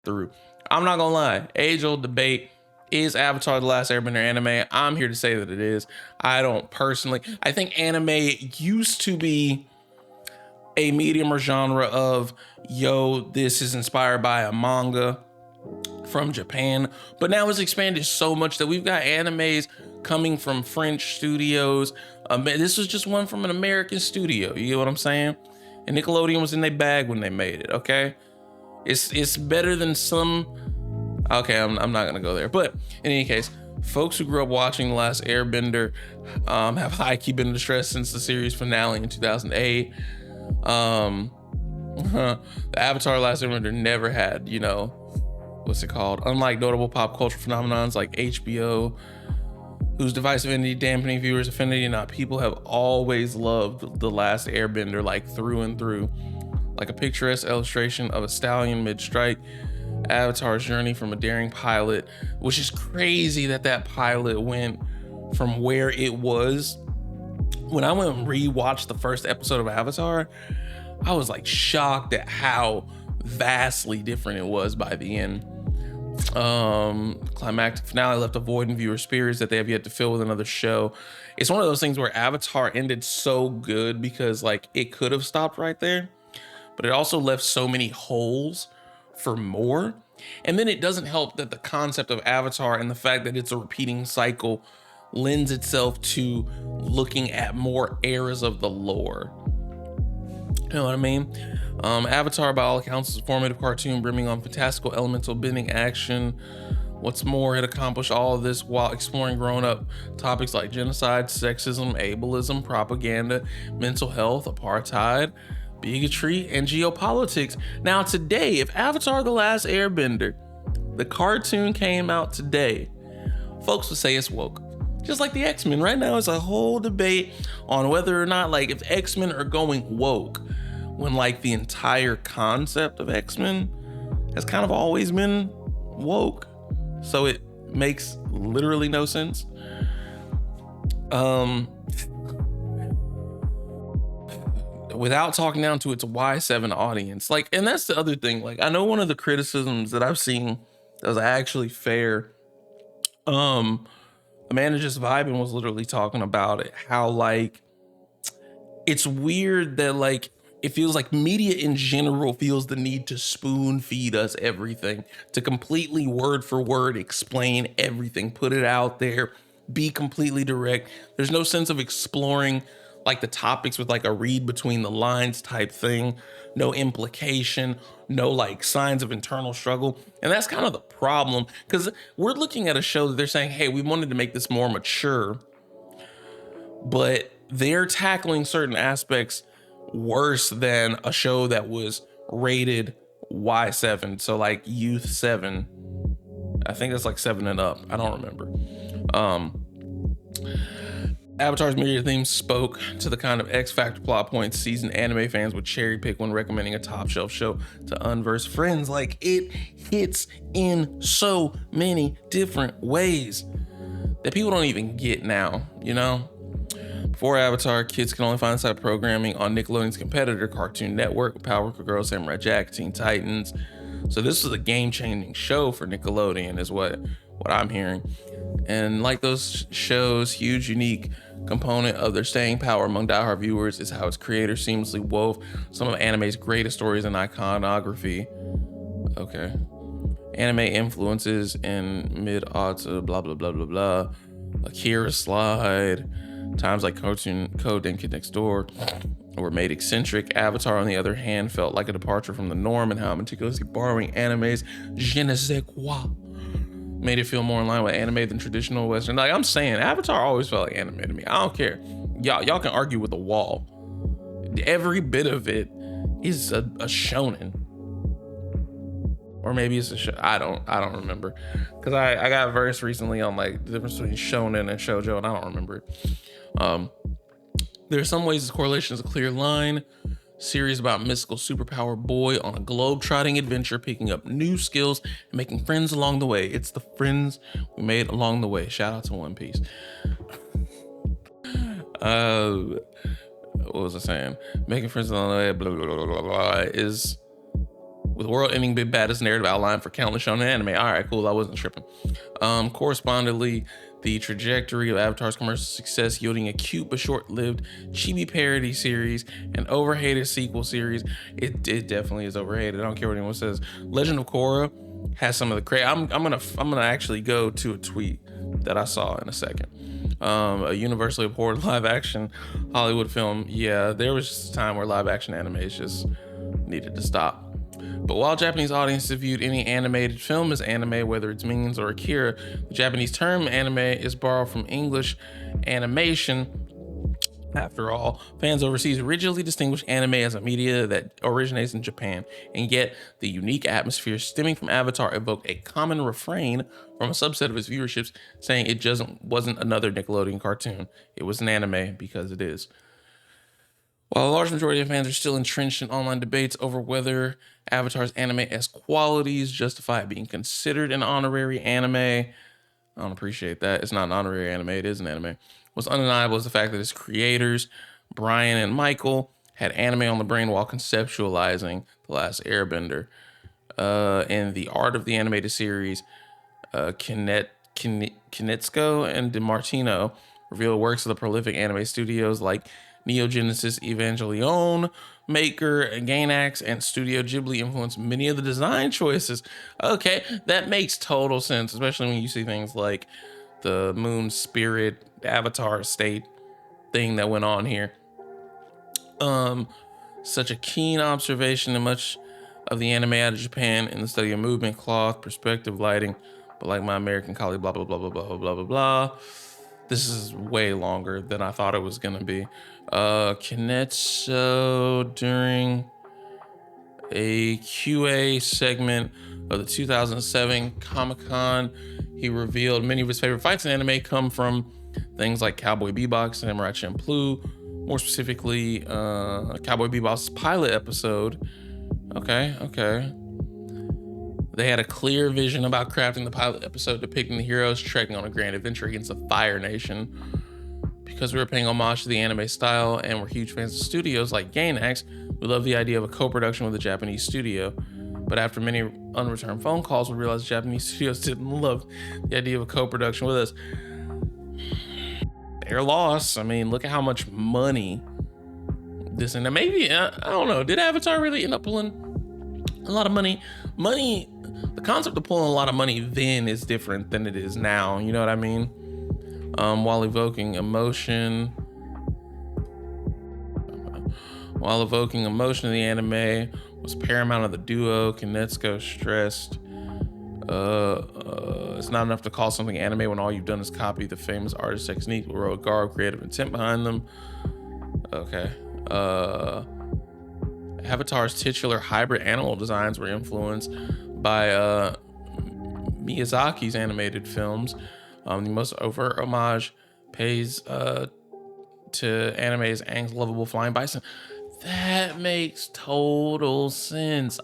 through. I'm not gonna lie, age-old debate. Is Avatar the Last Airbender anime? I'm here to say that it is. I don't personally. I think anime used to be a medium or genre of, yo, this is inspired by a manga from Japan, but now it's expanded so much that we've got animes coming from French studios. This was just one from an American studio. You get what I'm saying? And Nickelodeon was in their bag when they made it. Okay, it's better than some. Okay, I'm not gonna go there. But in any case, folks who grew up watching The Last Airbender have high-key been distressed since the series finale in 2008. The Avatar The Last Airbender never had, what's it called? Unlike notable pop culture phenomenons like HBO, whose divisive entity dampening viewers' affinity, people have always loved The Last Airbender like through and through. Like a picturesque illustration of a stallion mid-strike, Avatar's journey from a daring pilot, which is crazy that pilot went from where it was. When I went and rewatched the first episode of Avatar, I was like shocked at how vastly different it was by the end. Climactic finale left a void in viewer spirits that they have yet to fill with another show. It's one of those things where Avatar ended so good because it could have stopped right there, but it also left so many holes for more. And then it doesn't help that the concept of Avatar and the fact that it's a repeating cycle lends itself to looking at more eras of the lore. You know what I mean? Avatar, by all accounts, is a formative cartoon brimming on fantastical elemental bending action. What's more, it accomplished all of this while exploring grown-up topics like genocide, sexism, ableism, propaganda, mental health, apartheid, bigotry, and geopolitics. Now today, if Avatar The Last Airbender, the cartoon, came out today, folks would say it's woke. Just like the X-Men. Right now, it's a whole debate on whether or not, if X-Men are going woke, when the entire concept of X-Men has kind of always been woke. So it makes literally no sense. Without talking down to its Y7 audience, and that's the other thing. I know one of the criticisms that I've seen that was actually fair. Amanda Just Vibing was literally talking about it, how it's weird that it feels like media in general feels the need to spoon feed us everything, to completely word for word explain everything, put it out there, be completely direct. There's no sense of exploring the topics with a read between the lines type thing, no implication, no signs of internal struggle. And that's kind of the problem, because we're looking at a show that they're saying, hey, we wanted to make this more mature, but they're tackling certain aspects worse than a show that was rated Y7, so youth 7. I think that's 7 and up. I don't remember. Avatar's media theme spoke to the kind of X Factor plot points seasoned anime fans would cherry pick when recommending a top shelf show to unversed friends. It hits in so many different ways that people don't even get now, Before Avatar, kids can only find this type of programming on Nickelodeon's competitor, Cartoon Network, Powerpuff Girls, Samurai Jack, Teen Titans. So this was a game-changing show for Nickelodeon, is what I'm hearing. And those shows, huge, unique component of their staying power among diehard viewers is how its creators seamlessly wove some of anime's greatest stories and iconography. Okay. Anime influences in mid-aughts, blah, blah, blah, blah, blah. Akira Slide, times like Cartoon Code and Kid Next Door were made eccentric. Avatar, on the other hand, felt like a departure from the norm, and how meticulously borrowing anime's je ne sais quoi made it feel more in line with anime than traditional Western. I'm saying, Avatar always felt like anime to me. I don't care. Y'all can argue with the wall. Every bit of it is a shonen. Or maybe it's a show. I don't remember. Because I got versed recently on the difference between shonen and shoujo, and I don't remember it. There are some ways this correlation is a clear line. Series about mystical superpower boy on a globe-trotting adventure, picking up new skills and making friends along the way. It's the friends we made along the way. Shout out to One Piece. What was I saying? Making friends along the way, blah, blah, blah, blah, blah, is with world-ending big baddest narrative outline for countless shonen anime. All right, cool. I wasn't tripping. Correspondingly, the trajectory of Avatar's commercial success yielding a cute but short-lived chibi parody series and overhated sequel series. It definitely is overhated. I don't care what anyone says. Legend of Korra has some of the crazy. I'm gonna actually go to a tweet that I saw in a second. A universally abhorred live action Hollywood film. Yeah, there was just a time where live action animes just needed to stop. But while Japanese audiences viewed any animated film as anime, whether it's Minions or Akira, the Japanese term anime is borrowed from English animation. After all, fans overseas rigidly distinguish anime as a media that originates in Japan, and yet the unique atmosphere stemming from Avatar evoked a common refrain from a subset of its viewerships, saying it just wasn't another Nickelodeon cartoon. It was an anime because it is. While a large majority of fans are still entrenched in online debates over whether Avatar's anime-esque qualities justify it being considered an honorary anime, I don't appreciate that. It's not an honorary anime, it is an anime. What's undeniable is the fact that its creators, Brian and Michael, had anime on the brain while conceptualizing The Last Airbender. In the art of the animated series, Kinetsuko and DiMartino reveal works of the prolific anime studios like Neo Genesis Evangelion maker Gainax and Studio Ghibli influenced many of the design choices. Okay, that makes total sense, especially when you see things like the moon spirit avatar state thing that went on here. Such a keen observation in much of the anime out of Japan in the study of movement, cloth, perspective, lighting, but like my American colleague, blah, blah, blah, blah, blah, blah, blah, blah. This is way longer than I thought it was gonna be. Kinetsu, during a QA segment of the 2007 Comic-Con, he revealed many of his favorite fights in anime come from things like Cowboy Bebop, Samurai Champloo, more specifically, Cowboy Bebop's pilot episode. Okay. They had a clear vision about crafting the pilot episode depicting the heroes trekking on a grand adventure against the Fire Nation. Because we were paying homage to the anime style and we're huge fans of studios like Gainax, we love the idea of a co-production with a Japanese studio. But after many unreturned phone calls, we realized Japanese studios didn't love the idea of a co-production with us. Their loss. I mean, look at how much money this, and maybe, I don't know, did Avatar really end up pulling a lot of money? The concept of pulling a lot of money then is different than it is now, you know what I mean? While evoking emotion in the anime was paramount of the duo. Kinetsuko stressed, it's not enough to call something anime when all you've done is copy the famous artist technique with a garb creative intent behind them. Okay. Avatar's titular hybrid animal designs were influenced by Miyazaki's animated films. The most overt homage pays to anime's Aang's lovable flying bison. That makes total sense.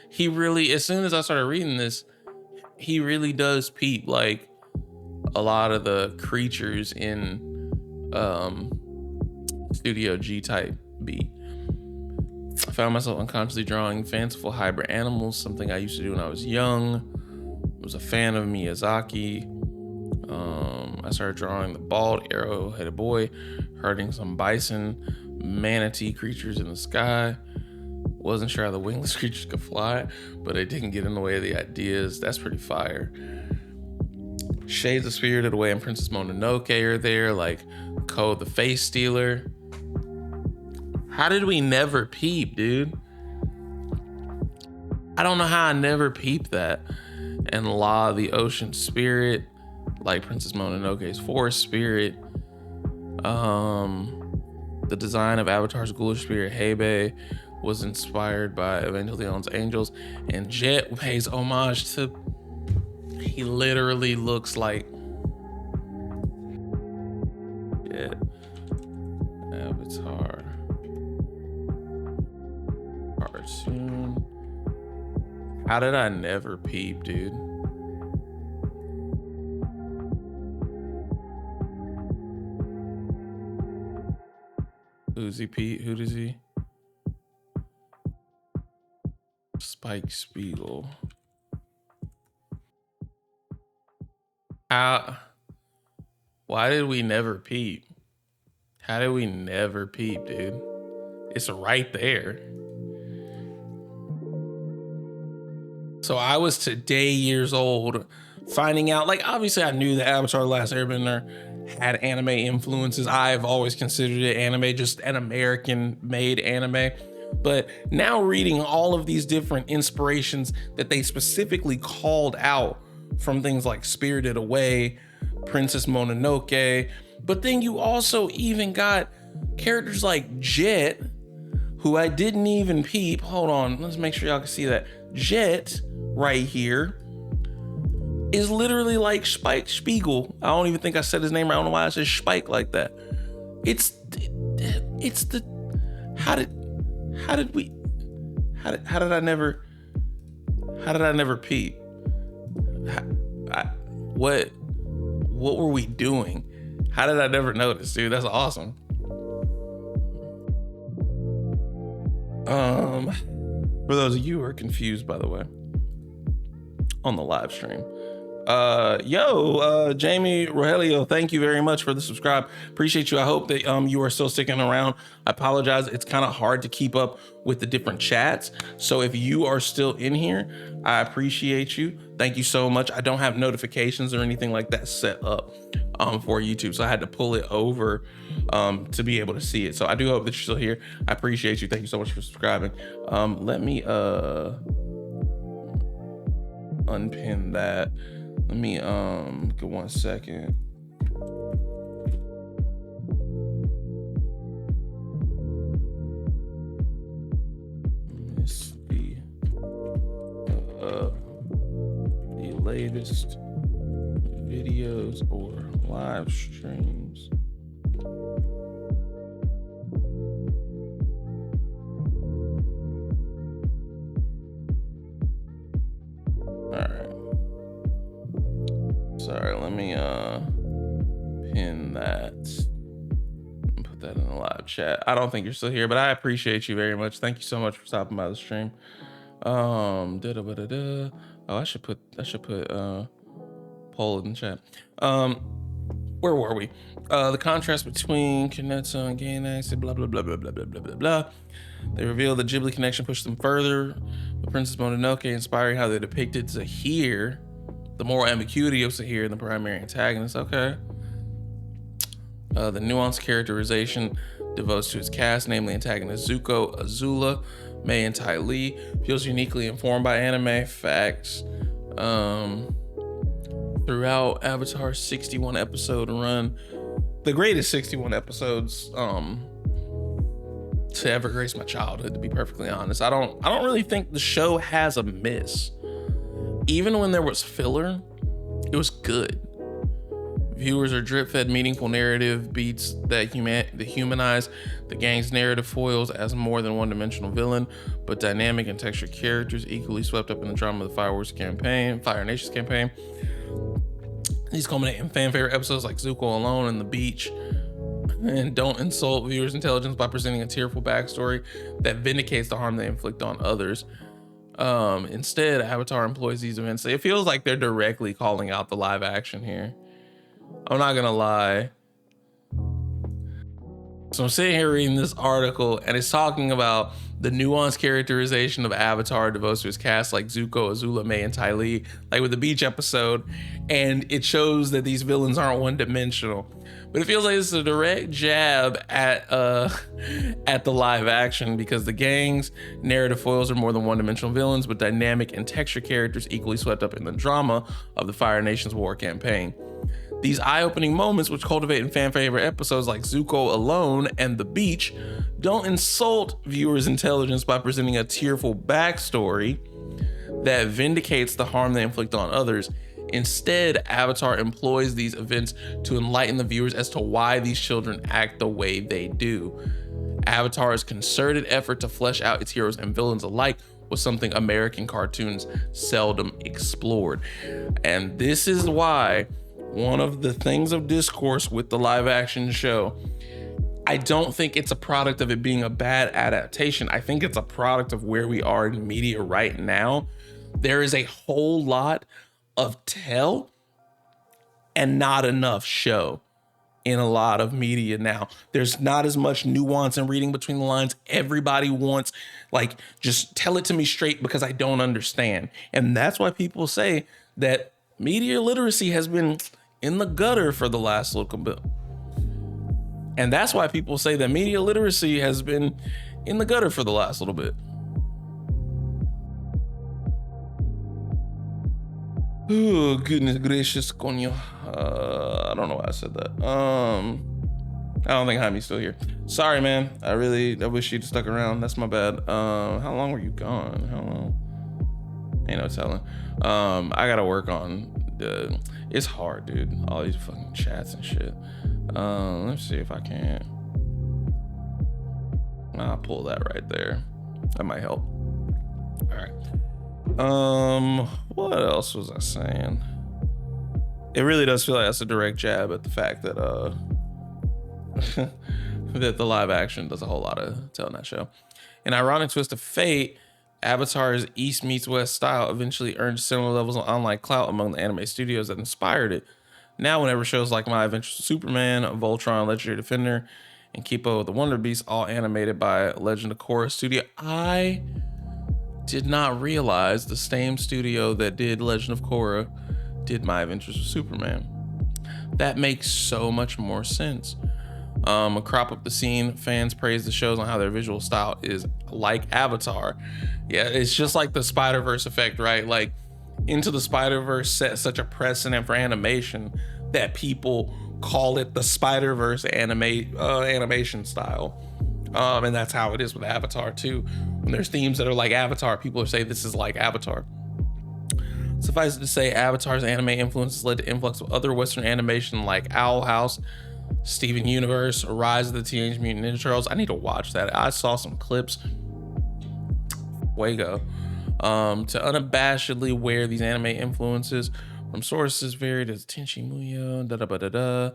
He really, as soon as I started reading this, he really does peep like a lot of the creatures in Studio G type B. I found myself unconsciously drawing fanciful hybrid animals, something I used to do when I was young. I was a fan of Miyazaki. I started drawing the bald arrow-headed boy herding some bison, manatee creatures in the sky. Wasn't sure how the wingless creatures could fly, but it didn't get in the way of the ideas. That's pretty fire. Shades of Spirited Away and Princess Mononoke are there, like Ko the Face Stealer. How did we never peep, dude? I don't know how I never peeped that. And La the Ocean Spirit, like Princess Mononoke's Forest Spirit. The design of Avatar's ghoulish spirit Heibe was inspired by Evangelion's angels, and Jet pays homage to. He literally looks like Jet. Avatar cartoon. How did I never peep, dude? Who's he, Pete? Who does he? Spike Spiegel. How? Why did we never peep? How did we never peep, dude? It's right there. So I was today years old finding out, like, obviously I knew that Avatar: The Last Airbender had anime influences. I've always considered it anime, just an American made anime. But now reading all of these different inspirations that they specifically called out from things like Spirited Away, Princess Mononoke, but then you also even got characters like Jet, who I didn't even peep. Hold on, let's make sure y'all can see that. Jet right here is literally like Spike Spiegel. I don't even think I said his name right. I don't know why I said Spike like that. It's the how did I never peep? What were we doing? How did I never notice, dude? That's awesome. For those of you who are confused, by the way, on the live stream, Jamie Rogelio, thank you very much for the subscribe. Appreciate you. I hope that you are still sticking around. I apologize, it's kind of hard to keep up with the different chats, so if you are still in here, I appreciate you. Thank you so much. I don't have notifications or anything like that set up for YouTube, so I had to pull it over to be able to see it. So I do hope that you're still here. I appreciate you. Thank you so much for subscribing. Let me unpin that. Let me go 1 second. Let's see the latest videos or live streams. All right. Sorry, let me pin that and put that in the live chat. I don't think you're still here, but I appreciate you very much. Thank you so much for stopping by the stream. Oh, I should put poll in the chat. Where were we? The contrast between Kinetsu and Gainax, blah blah blah blah blah blah blah blah blah. They reveal the Ghibli connection pushed them further. The Princess Mononoke inspiring how they depicted Zahir, the moral ambiguity of Zahir, the primary antagonist. Okay. The nuanced characterization devotes to its cast, namely antagonist Zuko, Azula, Mei, and Ty Lee. Feels uniquely informed by anime. Facts. Throughout Avatar's 61 episode run, the greatest 61 episodes to ever grace my childhood, to be perfectly honest. I don't really think the show has a miss. Even when there was filler, it was good. Viewers are drip-fed meaningful narrative beats that humanize the gang's narrative foils as more than one-dimensional villain, but dynamic and textured characters equally swept up in the drama of the Fire Nations campaign. These culminate in fan-favorite episodes like Zuko Alone and The Beach, and don't insult viewers' intelligence by presenting a tearful backstory that vindicates the harm they inflict on others. Instead, Avatar employs these events. It feels like they're directly calling out the live action here. I'm not gonna lie. So I'm sitting here reading this article and it's talking about the nuanced characterization of Avatar devotes to his cast like Zuko, Azula, Mei, and Ty Lee, like with the beach episode, and it shows that these villains aren't one-dimensional. But it feels like it's a direct jab at the live action, because the gang's narrative foils are more than one-dimensional villains, but dynamic and textured characters equally swept up in the drama of the Fire Nations war campaign. These eye-opening moments, which cultivate in fan-favorite episodes like Zuko Alone and The Beach, don't insult viewers' intelligence by presenting a tearful backstory that vindicates the harm they inflict on others. Instead, Avatar employs these events to enlighten the viewers as to why these children act the way they do. Avatar's concerted effort to flesh out its heroes and villains alike was something American cartoons seldom explored. And this is why one of the things of discourse with the live action show, I don't think it's a product of it being a bad adaptation. I think it's a product of where we are in media right now. There is a whole lot of tell and not enough show in a lot of media now. There's not as much nuance and reading between the lines. Everybody wants, like, just tell it to me straight because I don't understand. And that's why people say that media literacy has been in the gutter for the last little bit. And that's why people say that media literacy has been in the gutter for the last little bit. Oh, goodness gracious, coño. I don't know why I said that. I don't think Jaime's still here. Sorry, man. I wish you'd stuck around. That's my bad. How long were you gone? How long? Ain't no telling. I gotta work on it's hard, dude. All these fucking chats and shit. Let's see if I can. I'll pull that right there. That might help. All right. What else was I saying? It really does feel like that's a direct jab at the fact that that the live action does a whole lot of telling that show. An ironic twist of fate, Avatar's East meets West style eventually earned similar levels of online clout among the anime studios that inspired it. Now, whenever shows like My Adventures with Superman, Voltron, Legendary Defender, and Kipo with the Wonder Beast, all animated by Legend of Korra Studio, I did not realize the same studio that did Legend of Korra did My Adventures with Superman. That makes so much more sense. A crop up the scene, fans praise the shows on how their visual style is like Avatar. Yeah, it's just like the Spider-Verse effect, right? Like, Into the Spider-Verse set such a precedent for animation that people call it the Spider-Verse animation style. And that's how it is with Avatar too. When there's themes that are like Avatar, people are saying this is like Avatar. Suffice it to say, Avatar's anime influences led to influx of other Western animation like Owl House, Steven Universe, Rise of the Teenage Mutant Ninja Turtles. I need to watch that. I saw some clips. Fuego. To unabashedly wear these anime influences from sources varied as Tenchi Muyo, da-da-ba-da-da.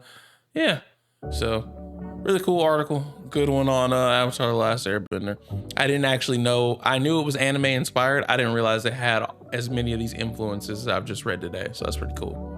Yeah. So, really cool article. Good one on Avatar: The Last Airbender. I didn't actually know. I knew it was anime inspired. I didn't realize it had as many of these influences as I've just read today. So that's pretty cool.